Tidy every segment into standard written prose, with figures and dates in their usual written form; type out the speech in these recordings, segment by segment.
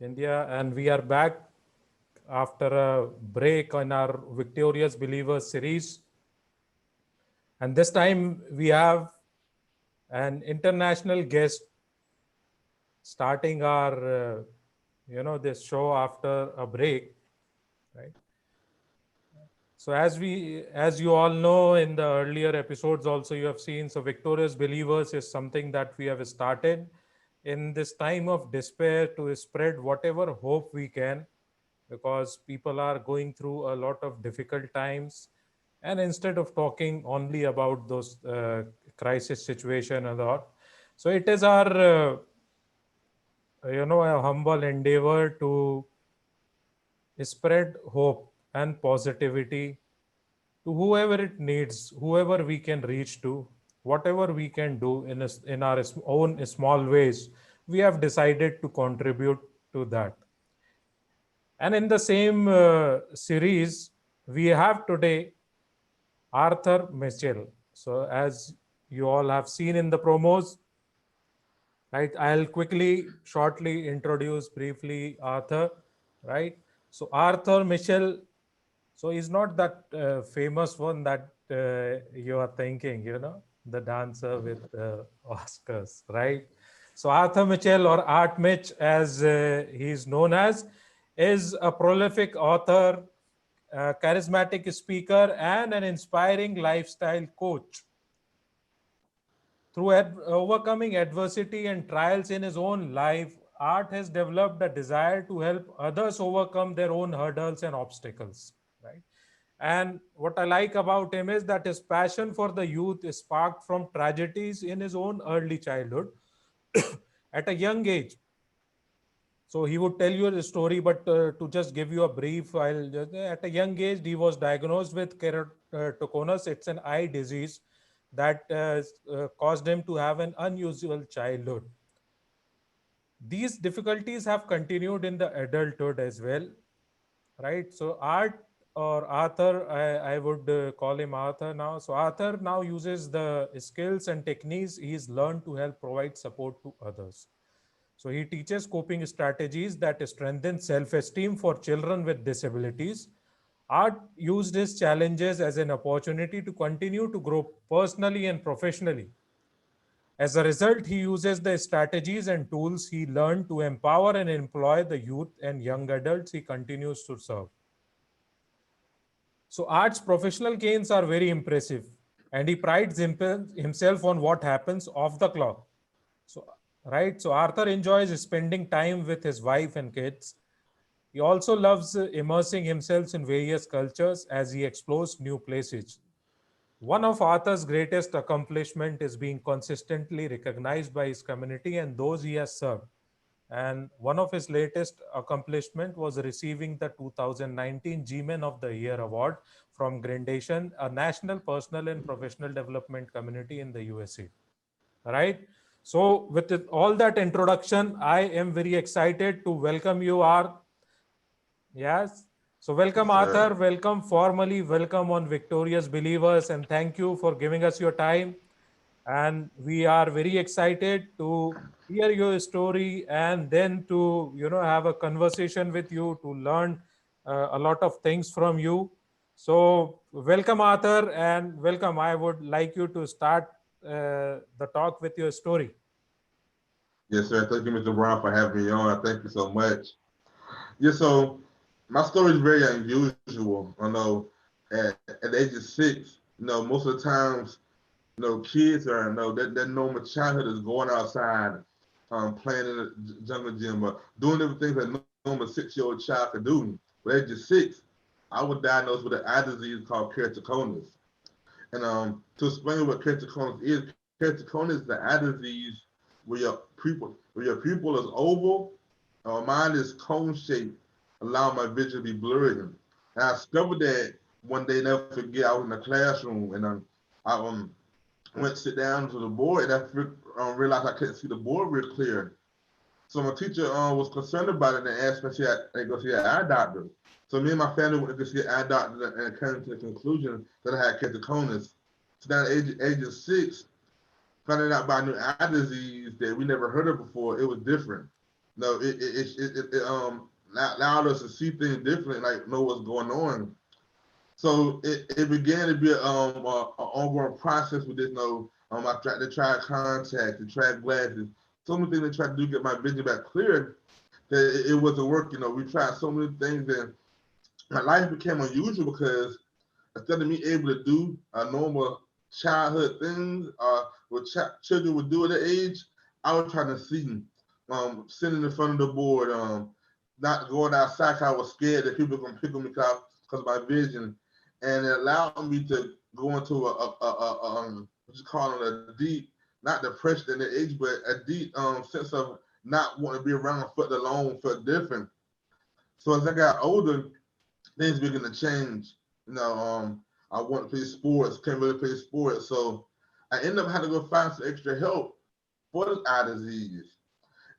India, and we are back after a break on our Victorious Believers series. And this time we have an international guest starting our, this show after a break, right? So as you all know, in the earlier episodes also you have seen, so Victorious Believers is something that we have started in this time of despair to spread whatever hope we can, because people are going through a lot of difficult times, and instead of talking only about those crisis situation and all, so it is our a humble endeavor to spread hope and positivity to whoever it needs, whoever we can reach to, whatever we can do in our own small ways, we have decided to contribute to that. And in the same series, we have today Arthur Mitchell. So, as you all have seen in the promos, right, I'll quickly, shortly introduce briefly Arthur, right? So, Arthur Mitchell, so he's not that famous one that you are thinking, the dancer with Oscars, right? So, Arthur Mitchell, or Art Mitch, as he's known as, is a prolific author, charismatic speaker, and an inspiring lifestyle coach. Through overcoming adversity and trials in his own life, Art has developed a desire to help others overcome their own hurdles and obstacles. Right. And what I like about him is that his passion for the youth is sparked from tragedies in his own early childhood. At a young age, so he would tell you the story, but to just give you a brief, at a young age, he was diagnosed with keratoconus. It's an eye disease that caused him to have an unusual childhood. These difficulties have continued in the adulthood as well, right? So Art, or Arthur, I would call him Arthur now. So Arthur now uses the skills and techniques he's learned to help provide support to others. So he teaches coping strategies that strengthen self-esteem for children with disabilities. Art used his challenges as an opportunity to continue to grow personally and professionally. As a result, he uses the strategies and tools he learned to empower and employ the youth and young adults he continues to serve. So Art's professional gains are very impressive, and he prides himself on what happens off the clock. So, right. So Arthur enjoys spending time with his wife and kids. He also loves immersing himself in various cultures as he explores new places. One of Arthur's greatest accomplishment is being consistently recognized by his community and those he has served. And one of his latest accomplishment was receiving the 2019 G-Men of the Year award from Grandation, a national personal and professional development community in the USA. Right. So with all that introduction, I am very excited to welcome you, Arthur. Yes. So welcome, Yes, Arthur. sir. Welcome, formally welcome on Victorious Believers, and thank you for giving us your time. And we are very excited to hear your story, and then to have a conversation with you, to learn a lot of things from you. So welcome, Arthur, and welcome. I would like you to start the talk with your story. Yes, sir. Thank you, Mr. Brown, for having me on. I thank you so much. Yeah, so my story is very unusual. I know at the age of 6, most of the times, kids are, that normal childhood is going outside, playing in the jungle gym, or doing everything that normal 6-year-old child could do. But at age of 6, I was diagnosed with an eye disease called keratoconus. And to explain what keratoconus is the eye disease where your pupil is oval, mine is cone shaped, allowing my vision to be blurry. And I discovered that one day, never forget, I was in the classroom, and I went to sit down to the board, and I realized I couldn't see the board real clear. So my teacher was concerned about it and asked me to go see an eye doctor. So me and my family went to see an eye doctor and came to the conclusion that I had keratoconus. So now at age of 6, finding out about a new eye disease that we never heard of before, it was different. No, it allowed us to see things differently, like know what's going on. So it began to be a ongoing process with this. I tried to try contacts, to try glasses, so many things to try to do to get my vision back clear. That it wasn't working. We tried so many things, and my life became unusual because instead of me able to do a normal childhood things what children would do at that age, I was trying to see, sitting in front of the board, not going outside 'cause I was scared that people were gonna pick on me because of my vision, and it allowed me to go into what you call it, a deep, not depression in the age, but a deep sense of not wanting to be around, felt alone, felt different. So as I got older, things began to change. I want to play sports, can't really play sports. So I ended up having to go find some extra help for this eye disease.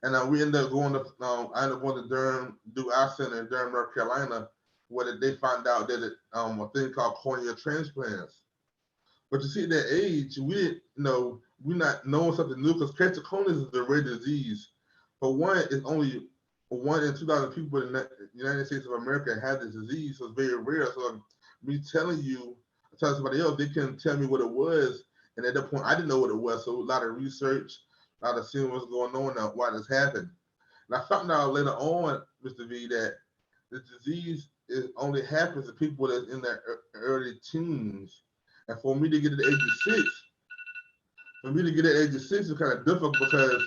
And we ended up going to, I ended up going to Durham, do eye center in Durham, North Carolina, where they found out that a thing called corneal transplants. But you see, at that age, we didn't know, we're not knowing something new because keratoconus is a rare disease. For one, it's only 1 in 2,000 people in the United States of America have this disease, so it's very rare. So me telling you, telling somebody else, they couldn't tell me what it was, and at that point, I didn't know what it was. So a lot of research, a lot of seeing what's going on now, why this happened. And I found out later on, Mr. V, that the disease only happens to people that's in their early teens. And for me to get to the age of six, for me to get at the age of six was kind of difficult because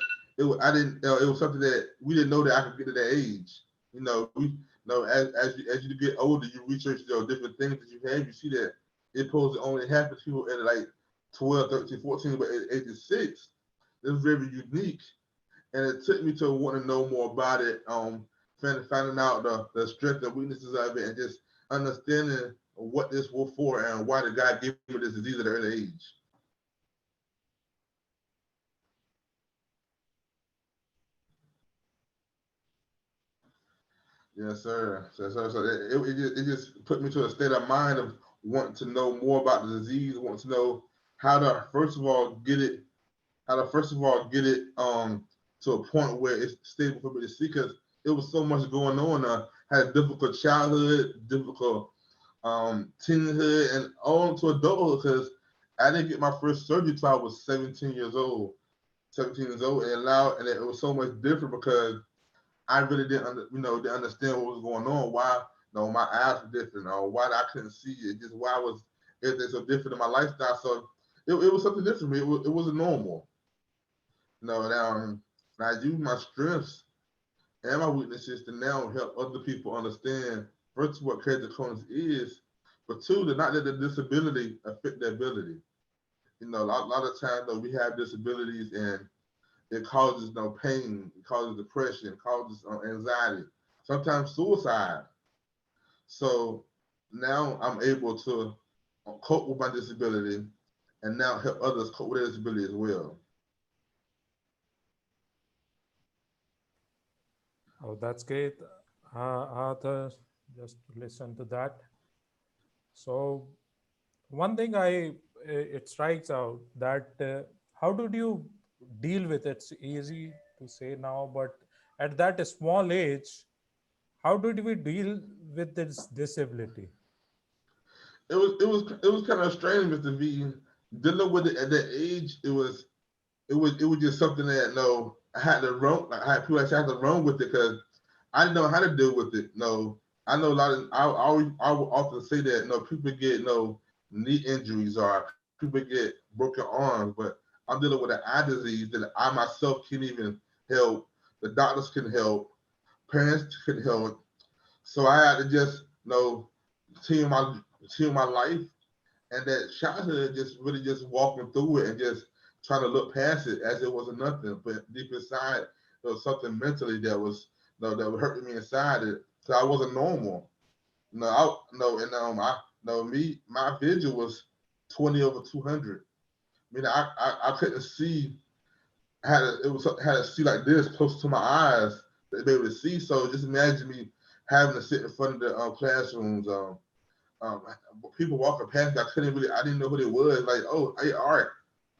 I didn't, it was something that we didn't know that I could get to that age. As you get older, you research different things that you have. You see that it supposed to only happen to people at like 12, 13, 14, but at the age of six, it was very unique. And it took me to want to know more about it, finding out the strengths and weaknesses of it, and just understanding what this was for and why the God gave me this disease at an early age. Yes, sir. So it just put me to a state of mind of wanting to know more about the disease, wanting to know how to first of all get it, to a point where it's stable for me to see because it was so much going on. Had a difficult childhood, difficult teenhood, and on to adulthood because I didn't get my first surgery till I was 17 years old. 17 years old, and it was so much different because I really didn't understand what was going on. Why, my eyes were different, or why I couldn't see it. Just why was everything so different in my lifestyle. So it was something different. It wasn't normal. And I use my strengths and my weaknesses to now help other people understand first what keratoconus is, but two, to not let the disability affect their ability. A lot of times though we have disabilities and it causes pain, it causes depression, it causes anxiety, sometimes suicide. So now I'm able to cope with my disability and now help others cope with their disability as well. Oh, that's great, Arthur. Just to listen to that. So, one thing it strikes out that how did you deal with it? It's easy to say now, but at that small age, how did we deal with this disability? It was kind of strange, Mr. V. Dealing with it at that age, it was just something that I had to run. Like, I had people actually had to run with it because I didn't know how to deal with it. No, I know a lot of. I would often say that people get knee injuries or people get broken arms, but I'm dealing with an eye disease that I myself can't even help. The doctors can help, parents can help. So I had to just continue my life and that childhood, just really just walking through it and just trying to look past it as it wasn't nothing. But deep inside, there was something mentally that was that was hurting me inside it. So I wasn't normal. No, I no, and I no me my vision was 20/200. I mean, I couldn't see. Had to see like this close to my eyes to be able to see. So just imagine me having to sit in front of the classrooms. Um, People walking past me, I didn't know who they was. Like, oh, hey, Art.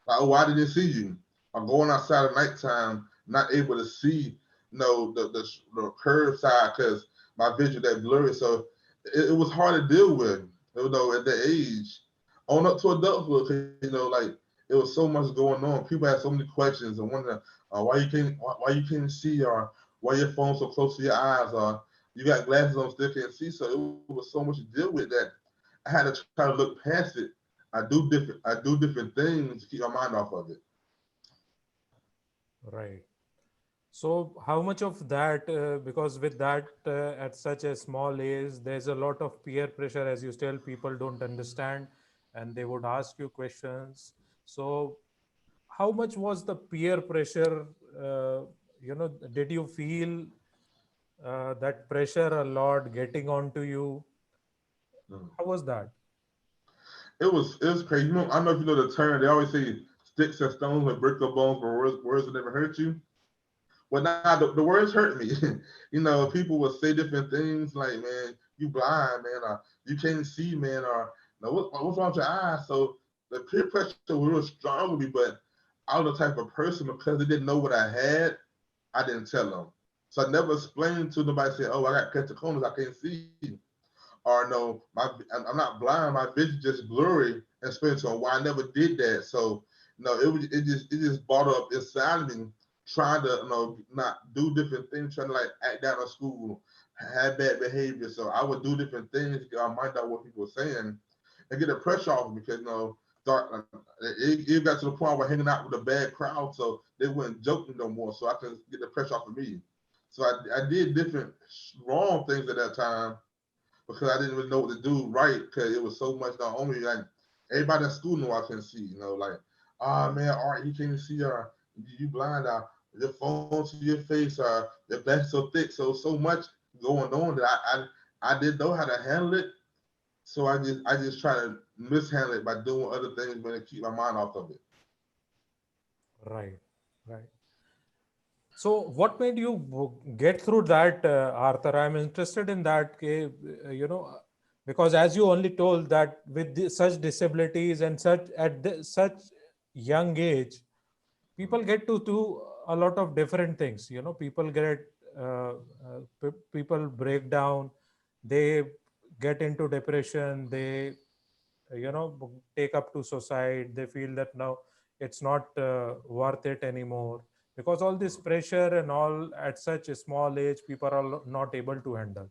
Like, oh, why didn't see you? I'm going outside at nighttime, not able to see. the curved side because my vision that blurry. So it was hard to deal with, at that age, on up to adulthood. 'Cause, like it was so much going on. People had so many questions and wondering why you can't see, or why your phone's so close to your eyes, or you got glasses on still can't see. So it was so much to deal with that I had to try to look past it. I do different things to keep my mind off of it. Right. So, how much of that, because with that, at such a small age, there's a lot of peer pressure, as you tell, people don't understand and they would ask you questions. So, how much was the peer pressure? Did you feel that pressure a lot getting onto you? Mm. How was that? It was crazy. I don't know if you know the term. They always say sticks and stones will break your bones, but words will never hurt you. Well, now the words hurt me. People will say different things like, "Man, you blind, man," or "You can't see, man," or "No, what's wrong with your eyes?" So the peer pressure was real strong with me, but I was the type of person because they didn't know what I had. I didn't tell them. So I never explained to nobody. Say, "Oh, I got keratoconus, I can't see," or "No, I'm not blind. My vision just blurry." And explain to them why I never did that. So no, it just brought up inside of me, trying to not do different things, trying to like act out of school, have bad behavior. So I would do different things to get my mind out what people were saying and get the pressure off because it got to the point where hanging out with a bad crowd, so they wouldn't joke me no more. So I could get the pressure off of me. So I did different wrong things at that time because I didn't really know what to do right because it was so much not only like everybody at school knew I couldn't see. Like, man, Art, you can't see, or you blind, your phone to your face, or your back so thick, so much going on that I didn't know how to handle it. So I just try to mishandle it by doing other things, but to keep my mind off of it. Right, right. So, what made you get through that, Arthur? I'm interested in that, because as you only told that with such disabilities and such young age, people get to do a lot of different things. People get people break down, they get into depression, they take up to suicide, they feel that now it's not worth it anymore, because all this pressure and all at such a small age people are not able to handle.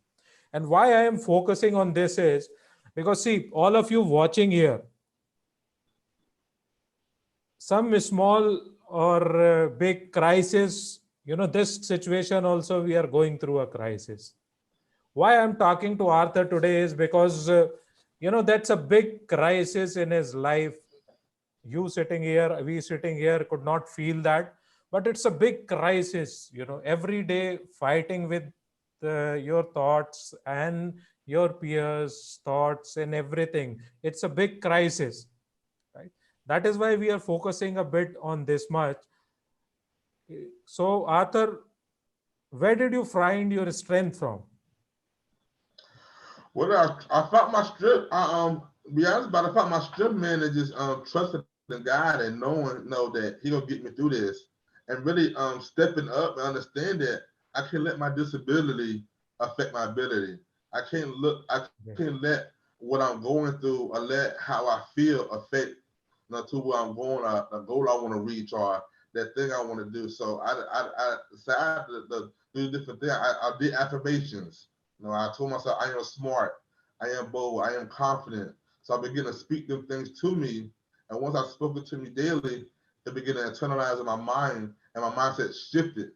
And why I am focusing on this is because, see, all of you watching here, some small or big crisis, this situation also we are going through a crisis. Why I'm talking to Arthur today is because that's a big crisis in his life. You sitting here, we sitting here could not feel that, but it's a big crisis. Every day fighting with your thoughts and your peers' thoughts and everything. It's a big crisis, right? That is why we are focusing a bit on this much. So, Arthur, where did you find your strength from? Well, I found my strip. Be honest about it, I found my strip, man, and just trusting in God and knowing, that He gonna get me through this, and really stepping up and understand that I can't let my disability affect my ability. I can't Okay. let what I'm going through or let how I feel affect to where I'm going, the goal I want to reach, or that thing I want to do. So I decided to do different things. I did affirmations. I told myself I am smart, I am bold, I am confident. So I began to speak them things to me. And once I spoke it to me daily, it began to internalize in my mind, and my mindset shifted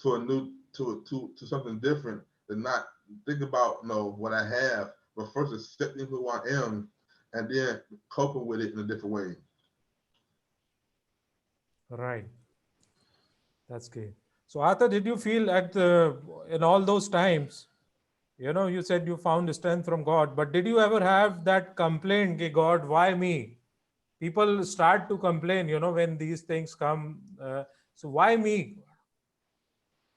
to a new to something different. To not think about what I have, but first accepting who I am, and then coping with it in a different way. Right. That's great. So, Arthur, did you feel in all those times, you said you found strength from God, but did you ever have that complaint, "Ki, God, why me?" People start to complain, when these things come. So, why me?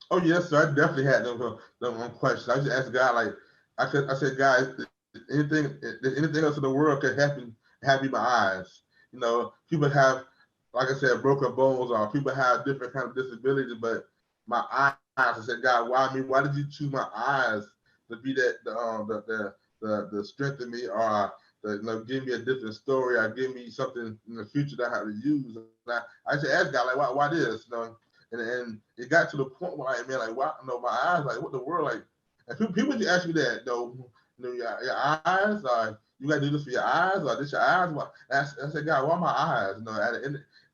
Oh yes, sir. I definitely had them questions. I just asked God, like I said, God, anything else in the world could happen my eyes. People have, like I said, broken bones, or people have different kind of disabilities, but my eyes I said, God, why me? Why did you choose my eyes to be that the strength in me, or give me a different story, or give me something in the future that I have to use? And I should ask God, like, why this? And it got to the point where, like, man, like, why? My eyes, like, what the world, like? And people just ask me that, though. Your eyes, or you got to do this for your eyes, or this your eyes? Why? I said, God, why my eyes?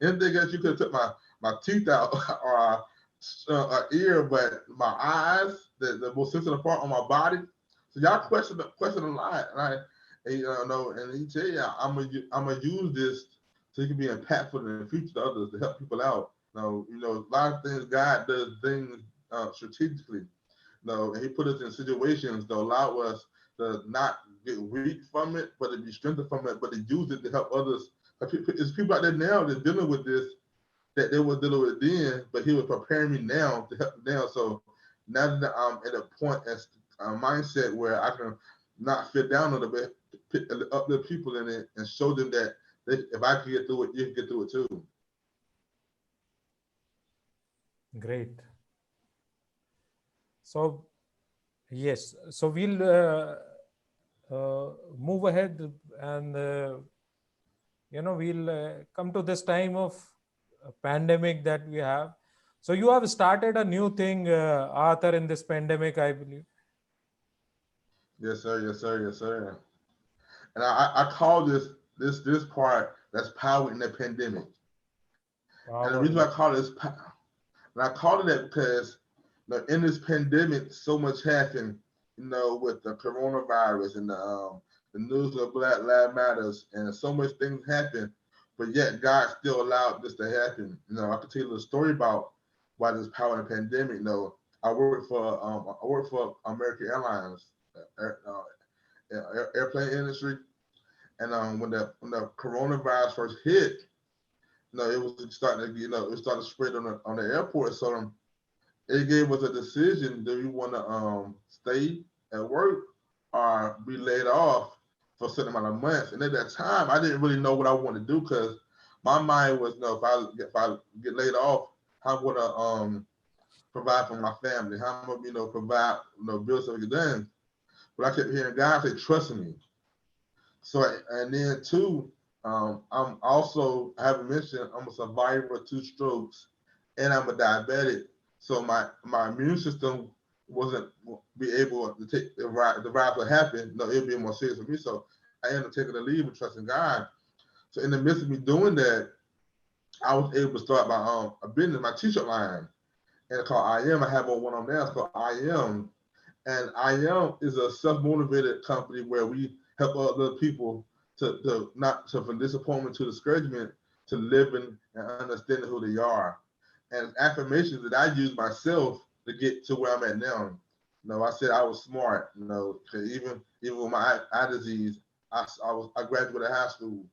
Anything else you could have took my teeth out, or ear, but my eyes, the most sensitive part on my body. So y'all question a lot, and and he tell you, I'm gonna use this so you can be impactful in the future to others, to help people out. A lot of things, God does things strategically. And He put us in situations to allow us to not get weak from it, but to be strengthened from it, but to use it to help others. There's people out there now that's dealing with this that they were dealing with then, but He was preparing me now to help them now. So now that I'm at a point as a mindset where I can not fit down a little bit, uplift people in it, and show them that if I can get through it, you can get through it too. Great. So yes, so we'll move ahead, and we'll come to this time of pandemic that we have. So you have started a new thing, Arthur, in this pandemic, I believe. Yes, sir. Yes, sir. Yes, sir. And I call this part that's power in the pandemic. And the reason why I Power. call it and I call it that because in this pandemic, so much happened, with the coronavirus and the news of Black Lives Matters, and so much things happened, but yet God still allowed this to happen. I can tell you a story about why there's power in the pandemic. I work for American Airlines, airplane industry, and when the coronavirus first hit, it was starting to it started to spread on the airport. So it gave us a decision: do we want to stay at work or be laid off for a certain amount of months? And at that time, I didn't really know what I wanted to do, because my mind was, if I get laid off, how would I provide for my family? How am I, provide, bills to get done? But I kept hearing God say, "Trust me." So, and then too, I'm also, I haven't mentioned, I'm a survivor of 2 strokes, and I'm a diabetic. So my immune system wasn't be able to take the virus would happen. No, it'd be more serious for me. So I ended up taking the leave and trusting God. So in the midst of me doing that, I was able to start a business, my t-shirt line, and it's called I Am. I have one on there. It's called I Am, and I Am is a self-motivated company where we help other people to not to from disappointment to discouragement to living and understanding who they are. And affirmations that I use myself to get to where I'm at now. I said I was smart. 'Cause even with my eye disease, I graduated high school.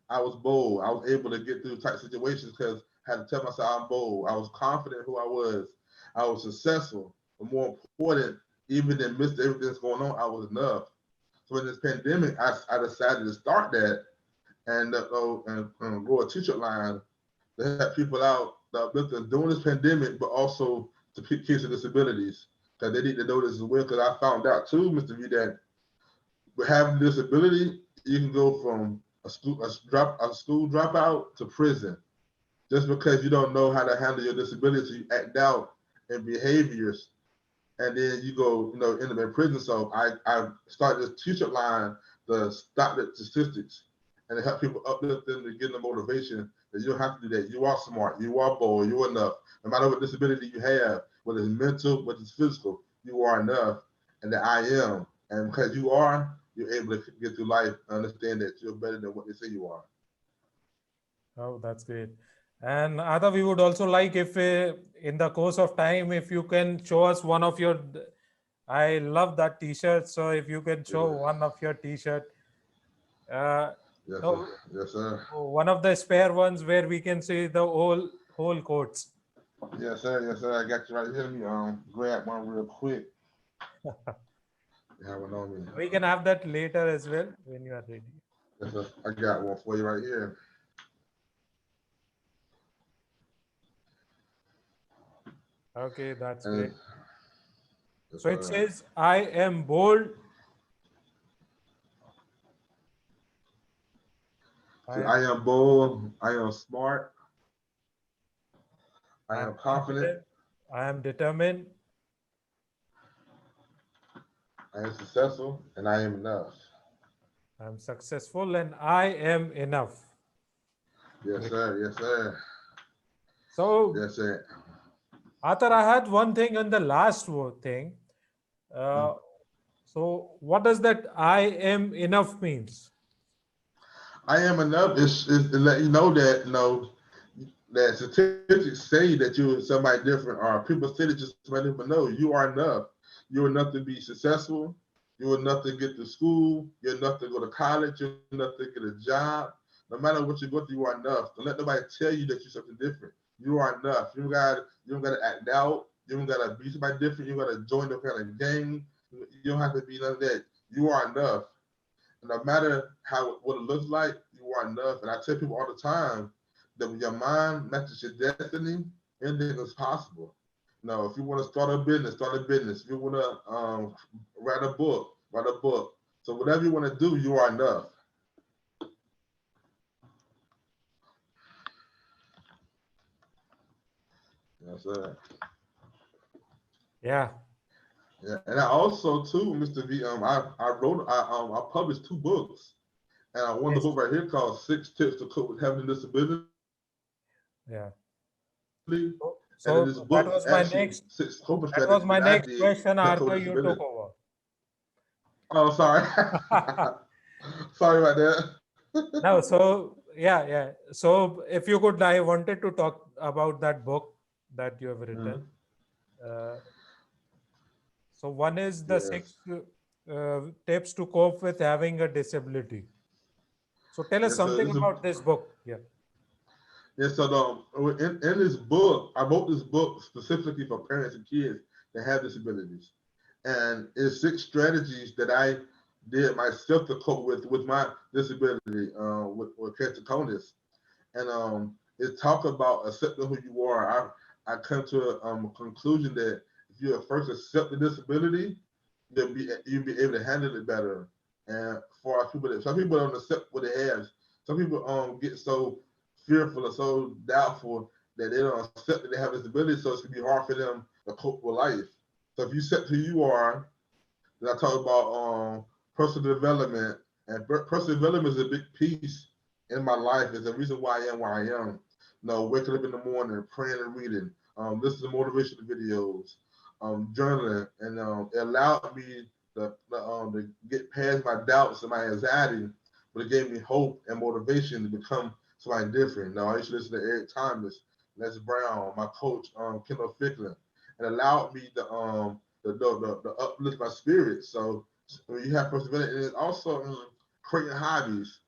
I was bold. I was able to get through tight situations because I had to tell myself I'm bold. I was confident who I was. I was successful. But more important, even in the midst of everything that's going on, I was enough. So in this pandemic, I decided to start that and grow a t-shirt line to help people out during this pandemic, but also to kids with disabilities, because they need to know this as well. Because I found out too, Mr. V, that with having a disability, you can go from a school dropout to prison, just because you don't know how to handle your disability. You act out in behaviors, and then you go, end up in prison. So I started this t-shirt line to stop the statistics and to help people uplift them to give them motivation that you don't have to do that. You are smart, you are bold, you're enough. No matter what disability you have, whether it's mental, whether it's physical, you are enough. And that I am. And because you are, you're able to get through life and understand that you're better than what they say you are. Oh, that's great. And Ada, we would also like, if in the course of time, if you can show us one of your, I love that T-shirt. So if you can Yes, show one of your T-shirt, uh, yes, sir. no, Yes, sir. one of the spare ones where we can see the whole quotes. Yes, sir. Yes, sir. I got you right here. Let me grab one real quick. You have one on me. We can have that later as well when you are ready. Yes, sir. I got one for you right here. Okay, that's great. And So yes, it says, I am bold. I so am, I am bold, I am smart, I I am am confident, confident. I am determined. I am successful, and I am enough. I am successful and I am enough. Yes, Great. sir. Yes, sir. So, Yes, sir. Arthur, I had one thing on the last thing. Uh, so, what does that I am enough means? I am enough is to let you know that that statistics say that you're somebody different, or people say that you're somebody different. No, you are enough. You're enough to be successful. You're enough to get to school. You're enough to go to college. You're enough to get a job. No matter what you go through, you are enough. Don't let nobody tell you that you're something different. You are enough. You don't got to act out. You don't got to be somebody different. You don't got to join the kind of gang. You don't have to be none of that. You are enough. No matter how what it looks like, you are enough. And I tell people all the time that when your mind matches your destiny, anything is possible. No, if you want to start a business, start a business. If you want to write a book, write a book. So whatever you want to do, you are enough. Yes, sir. Yeah. Yeah, and I also too, Mr. V, I published two books, and I one the Yes. book right here called Six Tips to Cope with Having a Disability, Yeah. and in this book is So that actually was my six next. coping strategies That that was I my did next to question, help cope with Arthur. You disability. took over. Oh, sorry. Sorry about that. No, so yeah, yeah. So if you could, I wanted to talk about that book that you have written. Mhm. Uh, so one is the Yes. six tips to cope with having a disability. So tell us Yes, so something this is about this book. Yeah. yes, so in this book, I wrote this book specifically for parents and kids that have disabilities. And it's six strategies that I did myself to cope with my disability, with Keratoconus. And it talk about accepting who you are. I come to a conclusion that if you first accept the disability, you'll be able to handle it better. And for our people, some people don't accept what they have. Some people get so fearful or so doubtful that they don't accept that they have disability, so it's gonna be hard for them to cope with life. So if you accept who you are, then I talk about personal development, and personal development is a big piece in my life. It's the reason why I am where I am. Waking up in the morning, praying and reading, listening to motivational videos, journaling, and it allowed me to get past my doubts and my anxiety, but it gave me hope and motivation to become somebody different. Now I used to listen to Eric Thomas, Les Brown, my coach, Kendall Fickler, and allowed me to uplift my spirit. So when you have perseverance, and it's also creating hobbies.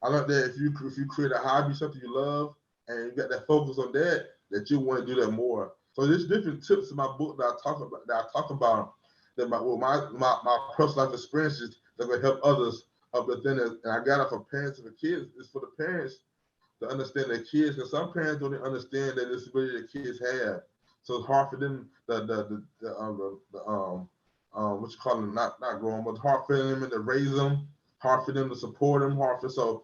I learned that if you create a hobby, something you love, and you got that focus on that, that you want to do that more. So there's different tips in my book that I talk about that my personal life experiences that will help others up within it. And I got it for parents and for kids. It's for the parents to understand their kids, because some parents don't understand the disability that kids have. So it's hard for them what you call them, not growing, but hard for them to raise them, hard for them to support them, hard for so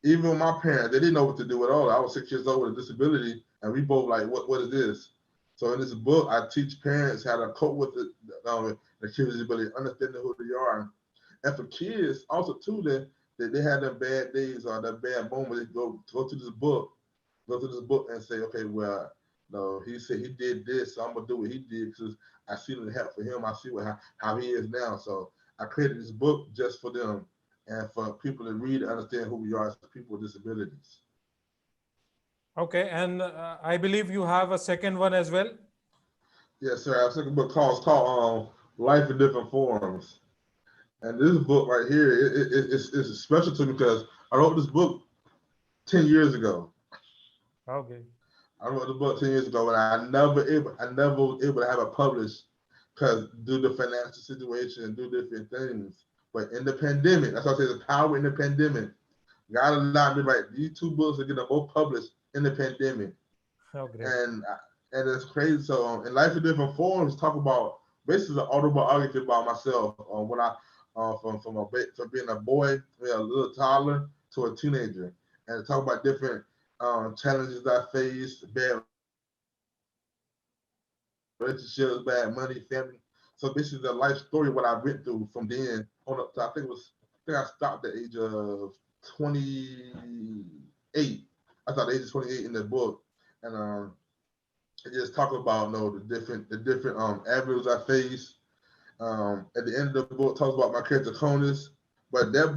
even with my parents, they didn't know what to do at all. I was 6 years old with a disability, and we both like, what is this? So in this book, I teach parents how to cope with the kids with disability, understanding who they are, and for kids also too that they had them bad days or that bad moment, they go to this book and say, okay, well, no, he said he did this, so I'm gonna do what he did because I see the help for him. I see how he is now. So I created this book just for them and for people to read and understand who we are as people with disabilities. Okay. And I believe you have a second one as well. Yes, sir. I have a second book called Life in Different Forms. And this book right here, it's special to me because I wrote this book 10 years ago. Okay. I wrote the book 10 years ago, and I never was able to have it published because due to financial situation and do different things. But in the pandemic, that's why I say the power in the pandemic. God allowed me to write these two books to get them both published in the pandemic. Oh, great. And and it's crazy. So in Life in Different Forms, talk about basically an autobiography about myself. When I from being a boy, a little toddler to a teenager, and talk about different challenges I faced, bad relationships, bad money, family. So basically, the life story what I went through from then on up to I think it was I think I stopped at the age of 28. I stopped at the age of 28 in the book, and it just talk about the different avenues I face. At the end of the book, talks about my keratoconus, but that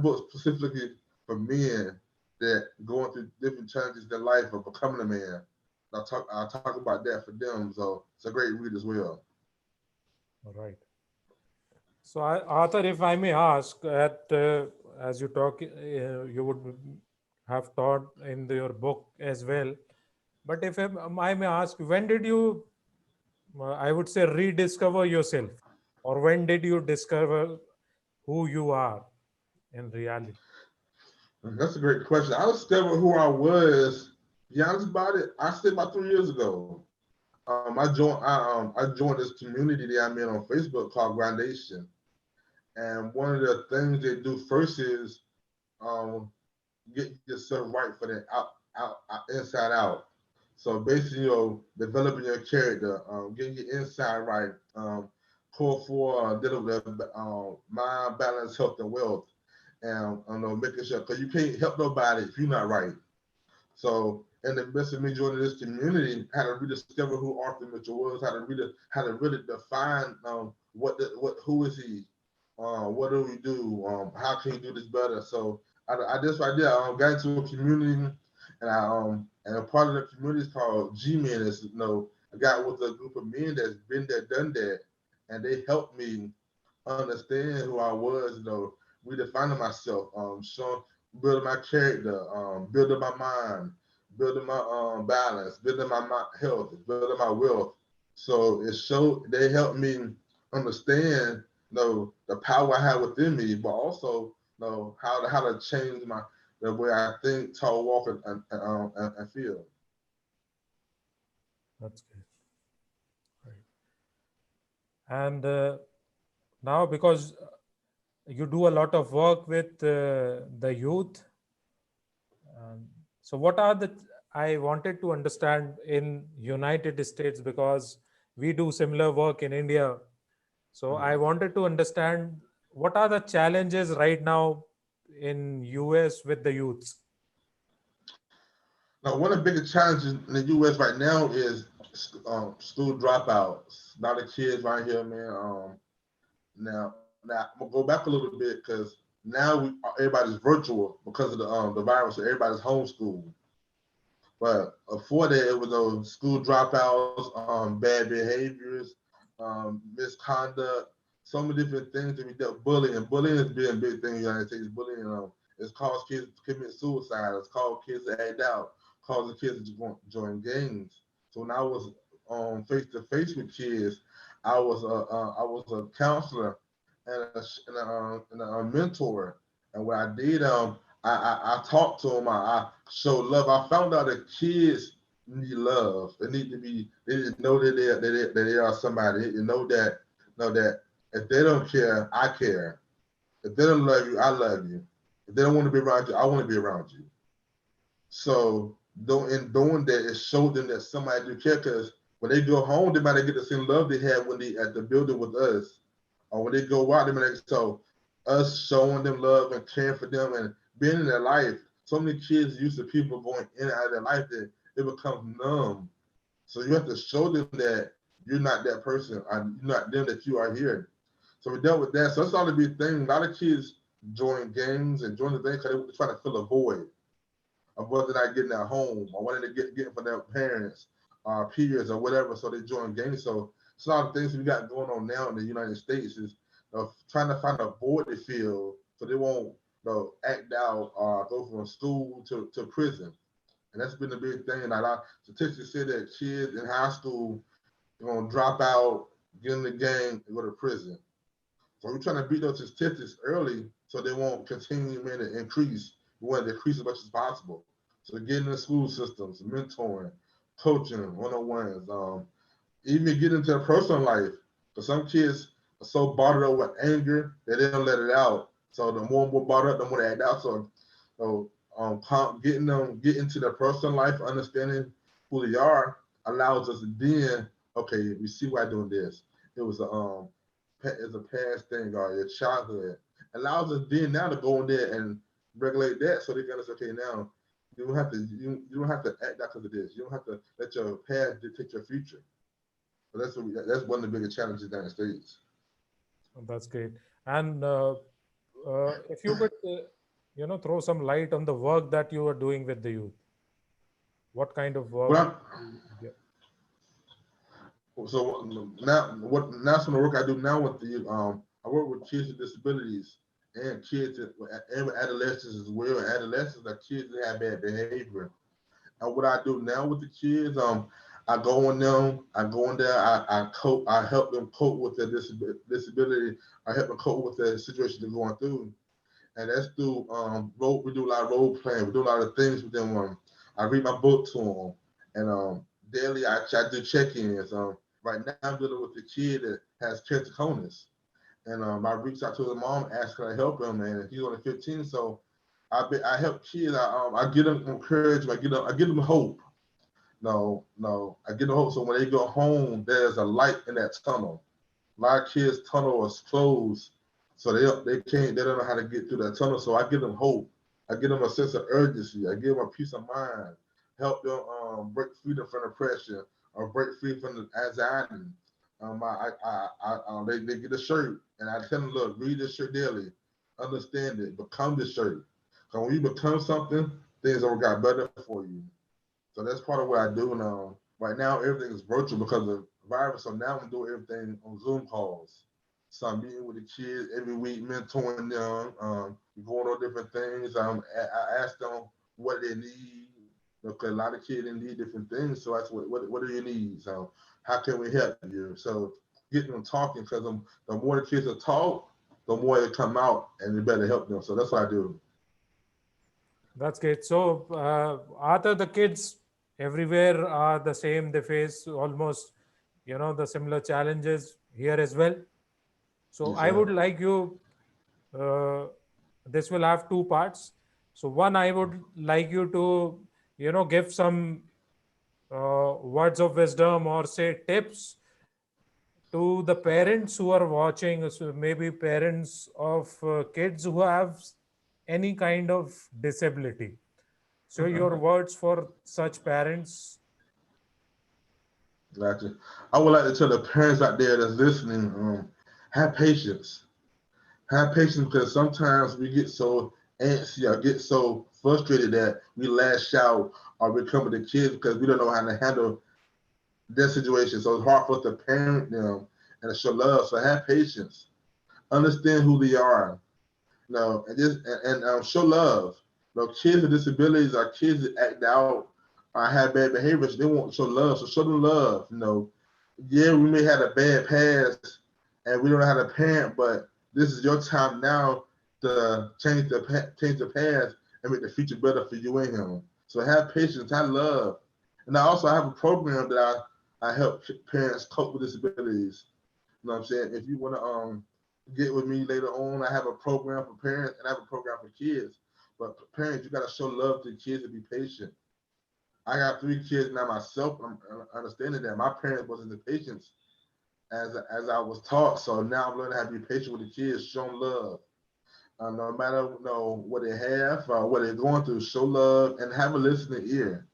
book specifically for men that going through different challenges in life of becoming a man. I talk about that for them, so it's a great read as well. Right. So, Arthur, if I may ask, as you talk, you would have taught in your book as well. But if I may ask, when did you, I would say, rediscover yourself, or when did you discover who you are in reality? That's a great question. I discovered who I was. To be honest about it, I say about 3 years ago. I joined this community that I'm in on Facebook called Groundation, and one of the things they do first is um, get yourself right for the inside out. So basically, developing your character, getting your inside right, core for dealing with mind, balance, health, and wealth, and making sure because you can't help nobody if you're not right. So in the midst of me joining this community, how to rediscover who Arthur Mitchell was, how to really define what who is he, what do we do, how can you do this better. So I just right there got into a community, and a part of the community is called G Men. Is I got with a group of men that's been there, done that, and they helped me understand who I was, redefining myself, showing, building my character, building my mind, building my balance, building my health, building my wealth. So it showed they helped me understand, the power I have within me, but also how to change the way I think, talk, walk, and feel. That's great. Right. And now, because you do a lot of work with the youth, um, so what are the, I wanted to understand in United States, because we do similar work in India. So I Mhm. wanted to understand what are the challenges right now in US with the youths. Now, one of the biggest challenges in the U.S. right now is school dropouts. A lot of kids right here, man. Now I'm gonna go back a little bit because now everybody's virtual because of the virus, so everybody's homeschooled. But before that, it was those school dropouts, bad behaviors, misconduct, so many different things that we dealt. Bullying, bullying has been a big thing in the United States. Bullying, it's caused kids to commit suicide. It's caused kids to act out, causing kids to join gangs. So when I was face to face with kids, I was a counselor and a mentor. And what I did, I talked to them. I showed love. I found out that kids need love. They need to be. They need to know that they are somebody. They need to know that if they don't care, I care. If they don't love you, I love you. If they don't want to be around you, I want to be around you. So in doing that, it showed them that somebody do care. Because when they go home, they might not get the same love they had when they at the building with us, or when they go out, they might not. So us showing them love and caring for them and being in their life. So many kids used to people going in and out of their life that it becomes numb. So you have to show them that you're not that person. You're not them, that you are here. So we dealt with that. So that's all the big thing. A lot of kids join gangs and join the thing because they try to fill a void of whether they're not getting at home or whether they getting from their parents or peers or whatever. So they join gangs. So it's a lot of things we got going on now in the United States is trying to find a void to fill so they won't act out or go from school to prison. And that's been the big thing. And a lot statistics say that kids in high school are gonna drop out, get in the gang, and go to prison. So we're trying to beat those statistics early so they won't continue to increase. We want to decrease as much as possible. So getting in the school systems, mentoring, coaching, one-on-ones, even get into their personal life. Because some kids are so bottled up with anger that they don't let it out. So the more and more bottled up, the more they act out. So getting them get into their personal life, understanding who they are, allows us to then, okay, we see why doing this. It was it's a past thing or your childhood. Allows us then now to go in there and regulate that so they can understand, okay, now you don't have to act out because of this. You don't have to let your past dictate your future. So that's one of the biggest challenges down the States. That's great. And if you could, throw some light on the work that you are doing with the youth, what kind of work? Well, Yeah. so now some of the work I do now with the I work with kids with disabilities and and with adolescents as well. Adolescents are kids that have bad behavior. And what I do now with the kids, I go in there, I help them cope with their disability. I help them cope with the situation they're going through, and that's through we do a lot of role playing. We do a lot of things with them. I read my book to them, and daily I do check-ins. Right now I'm dealing with a kid that has keratoconus, and I reached out to his mom, asked her to help him, and he's only 15. So I help kids. I get them encouragement. I give them hope. No, I give them hope. So when they go home, there's a light in that tunnel. A lot of kids' tunnel is closed, so they don't know how to get through that tunnel. So I give them hope. I give them a sense of urgency. I give them a peace of mind. Help them break freedom from depression or break free from the anxiety. They get a shirt and I tell them, look, read this shirt daily, understand it, become this shirt. Because when you become something, things will got better for you. So that's part of what I do now. Right now, everything is virtual because of the virus. So now I'm doing everything on Zoom calls. So I'm meeting with the kids every week, mentoring them, going on different things. I ask them what they need. Because a lot of kids they need different things. So that's what are your needs? How can we help you? So getting them talking because the more the kids are taught, the more they come out and they better help them. So that's what I do. That's great. So, Arthur, the kids everywhere are the same. They face almost, the similar challenges here as well. So, Yes, I sir. would like you, uh, this will have two parts. So, one, I would like you to, give some words of wisdom or say tips to the parents who are watching, so maybe parents of kids who have any kind of disability. So, your words for such parents. Gotcha. I would like to tell the parents out there that's listening, have patience. Have patience because sometimes we get so antsy or get so frustrated that we lash out or we come with the kids because we don't know how to handle their situation. So it's hard for us to parent them and to show love. So have patience. Understand who they are. Show love. Kids with disabilities are kids that act out or have bad behaviors. They won't show love, so show them love. Yeah, we may have a bad past and we don't know how to parent, but this is your time now to change the past and make the future better for you and him. So have patience, have love, and I also have a program that I help parents cope with disabilities. You know what I'm saying? If you want to get with me later on, I have a program for parents and I have a program for kids. But parents, you got to show love to the kids and be patient. I got 3 kids now myself. I'm understanding that my parents wasn't the patience as I was taught. So now I'm learning how to be patient with the kids, show them love. No matter what they have, what they're going through, show love and have a listening ear.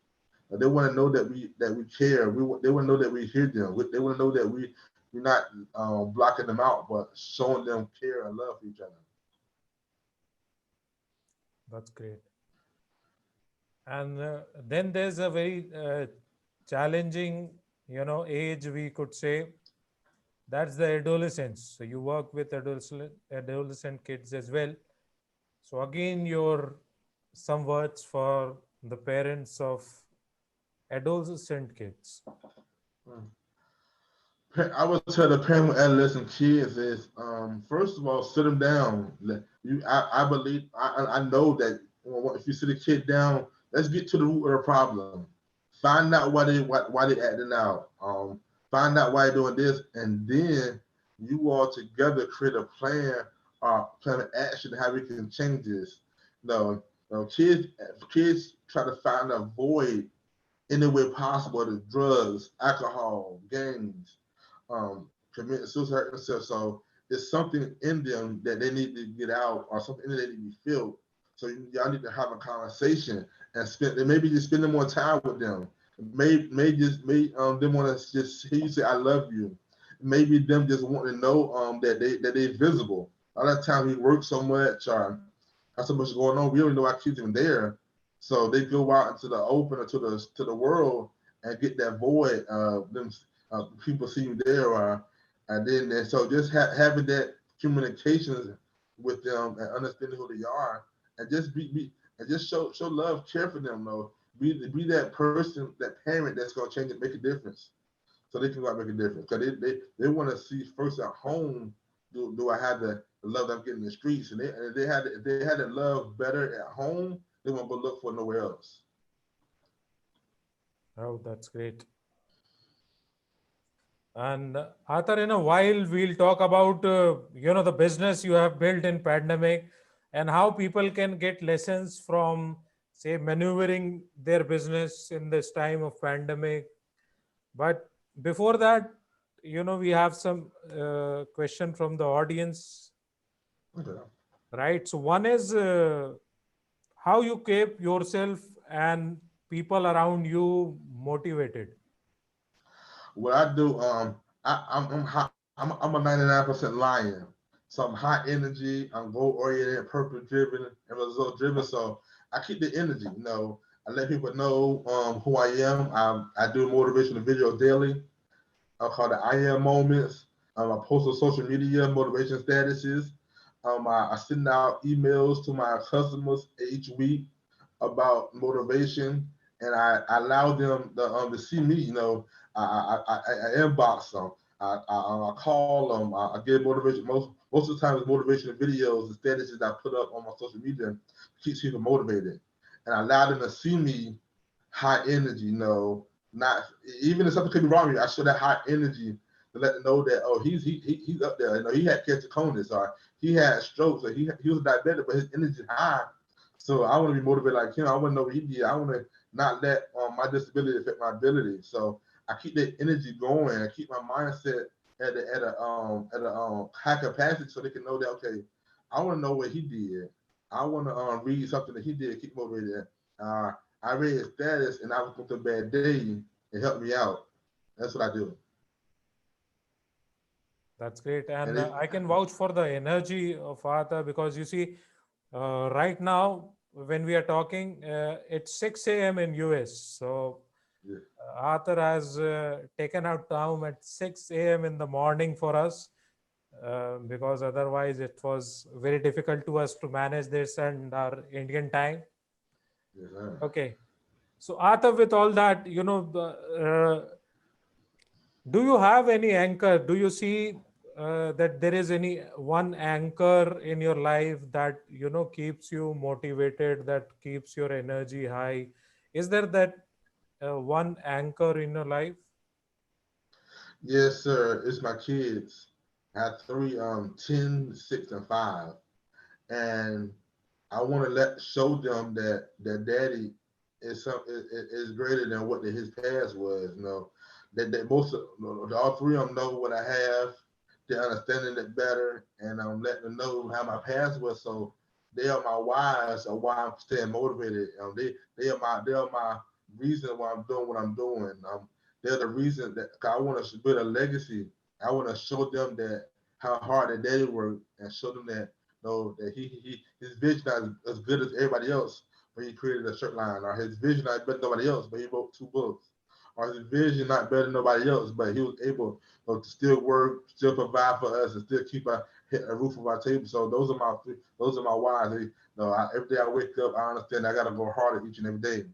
They want to know that we care. They want to know that we hear them. They want to know that we're not blocking them out, but showing them care and love for each other. That's great. And then there's a very challenging, age we could say. That's the adolescence. So you work with adolescent kids as well. So again, your some words for the parents of adolescent kids. I would tell the parent with adolescent kids is first of all sit them down. I believe I know that if you sit a kid down, let's get to the root of the problem. Find out why they acting out. Find out why they're doing this, and then you all together create a plan of action how we can change this. No, no, kids try to find a void any way possible to drugs, alcohol, gangs, commit suicide themselves. So it's something in them that they need to get out, or something that they need to be filled. So y'all need to have a conversation and maybe just spending more time with them. May them want to just hear you say I love you. Maybe them just want to know that they visible. A lot of times we work so much or have so much going on, we don't know our kids even there. So they go out into the open or to the world and get that void. Them people see you there, and then so just having that communication with them and understanding who they are, and just be and just show love, care for them. Though be that person, that parent that's gonna change it, make a difference, so they can go out and make a difference. Because they want to see first at home. Do I have the love that I'm getting in the streets? And if they had the love better at home, they won't go look for it nowhere else. Oh, that's great. And Arthur, in a while, we'll talk about the business you have built in pandemic and how people can get lessons from, say, maneuvering their business in this time of pandemic. But before that, we have some question from the audience, Okay. right? So one is how you keep yourself and people around you motivated. What I do, I'm a 99% lion. So I'm high energy, I'm goal oriented, purpose driven, and result driven. So I keep the energy. I let people know who I am. I do motivational videos daily. I call it I am moments. I post on social media motivation statuses. I send out emails to my customers each week about motivation, and I allow them to see me. I inbox them. I call them. I give motivation. Most of the time, it's motivational videos and statuses I put up on my social media to keep people motivated, and I allow them to see me high energy. Not even if something could be wrong with you, I show that high energy to let them know that he's up there. He had keratoconus or he had strokes or he was diabetic, but his energy is high. So I want to be motivated like him. I want to know what he did. I want to not let my disability affect my ability. So I keep that energy going. I keep my mindset at a high capacity so they can know that okay, I want to know what he did. I want to read something that he did. Keep motivated. Uh, I read his status and I was going through a bad day and helped me out. That's what I do. That's great. And And it, I can vouch for the energy of Arthur because you see, right now, when we are talking, it's 6 a.m. in US. So yeah, Arthur has taken out time at 6 a.m. in the morning for us because otherwise it was very difficult to us to manage this and our Indian time. yes, sir. Okay. So Arthur, with all that, do you have any anchor? Do you see that there is any one anchor in your life that keeps you motivated, that keeps your energy high? Is there that one anchor in your life? Yes, sir. It's my kids. I have three, 10, 6, and 5. And I want to show them that their daddy is greater than what his past was. That most of all three of them know what I have. They're understanding it better, and I'm letting them know how my past was. So they are my whys of why I'm staying motivated. They are my reason why I'm doing what I'm doing. They're the reason that I want to build a legacy. I want to show them that how hard that they work, and show them that that his vision not as good as everybody else, but he created a shirt line, or his vision not better than nobody else, but he wrote 2 books, or his vision not better than nobody else, but he was able to still work, still provide for us, and still keep a roof of our table. So those are my whys. Every day I wake up, I understand I got to go harder each and every day.